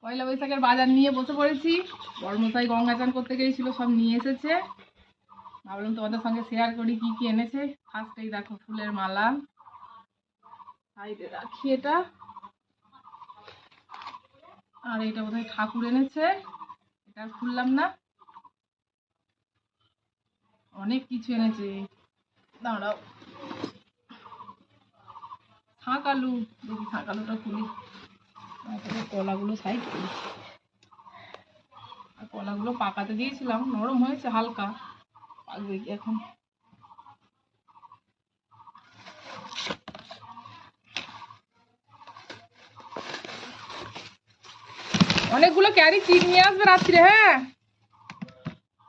পয়লা বৈশাখের বাজার নিয়ে বসে পড়েছি। বড়মশাই গঙ্গা চান করতে গিয়েছিল, সব নিয়ে এসেছে। ভাবলাম তোমাদের সঙ্গে শেয়ার করি কি কি এনেছে। ফার্স্টেই দেখো ফুলের মালা, সাইডে রাখি এটা। আর এটা বোধহয় ঠাকুর এনেছে, এটা খুললাম না। অনেক কিছু এনেছে, দাঁড়াও। শাঁক আলু, দেখি শাঁক আলুটা খুলি। কলাগুলো সাইড করি। আর কলাগুলো পাকাতে দিয়েছিলাম, নরম হয়েছে হালকা, পাকবে কি এখন। অনেকগুলো ক্যারি চিট নিয়ে আসবে রাত্রে। হ্যাঁ,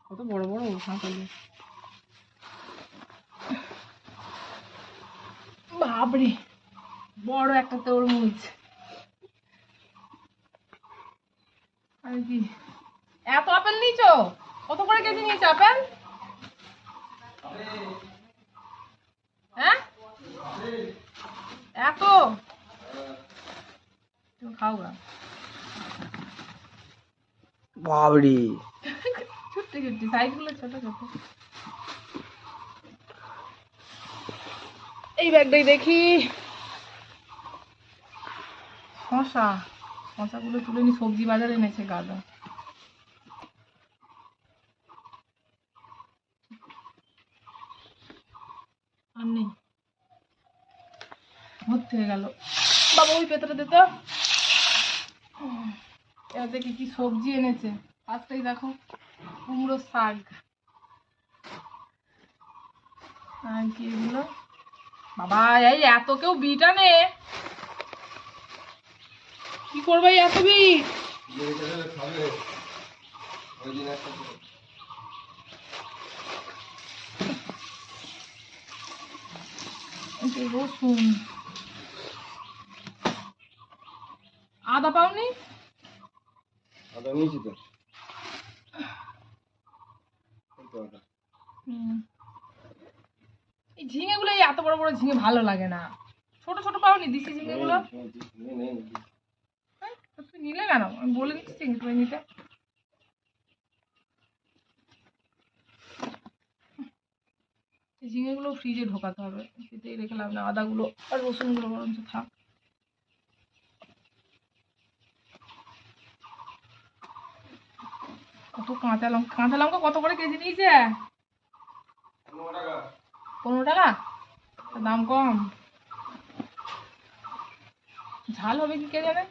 কত বড় বড় শাঁক আলু, বাবরে বড় একটা তরমুজ। আর কি এত আপেল নিয়েছো? কত করে কেজি নিয়েছো আপেল? হ্যাঁ, এত? তুমি খাও গা। বাবরি ছোট্ট ছোট্ট সাইজ গুলো, ছোট ছোট। এই ব্যাগটাই দেখি। শশা, শশাগুলো তুলে নি, সবজি বাজারে এনেছে গাদা। আর নেই, ভর্তি হয়ে গেল। বাবা ওই পেতটা দে তো। এবার দেখি কি সবজি এনেছে। ফার্স্টেই দেখো কুমড়ো শাক। আর কি এগুলো? বাবা এই এত কেউ বিট আনে? কি করবে এত বিট? রসুন, আদা পাওনি? আদা নিয়েছি তো। এই ঝিঙে গুলো, এত বড় বড় ঝিঙে ভালো লাগে না। ছোট ছোট পাওনি দিশি ঝিঙে গুলো? তুমি নিলে কেন? আমি বলে দিচ্ছি ঝিঙে তুমি নিতে। এই ঝিঙে গুলো ফ্রিজে ঢোকাতে হবে, সেটাই রেখে লাভ না। আদা গুলো আর রসুন গুলো বরঞ্চ থাক। কত কাঁচা লঙ্কা, কাঁচা লঙ্কা কত করে কেজি নিয়েছে? 15 টাকা? দাম কম। ঝাল হবে কি কে জানে।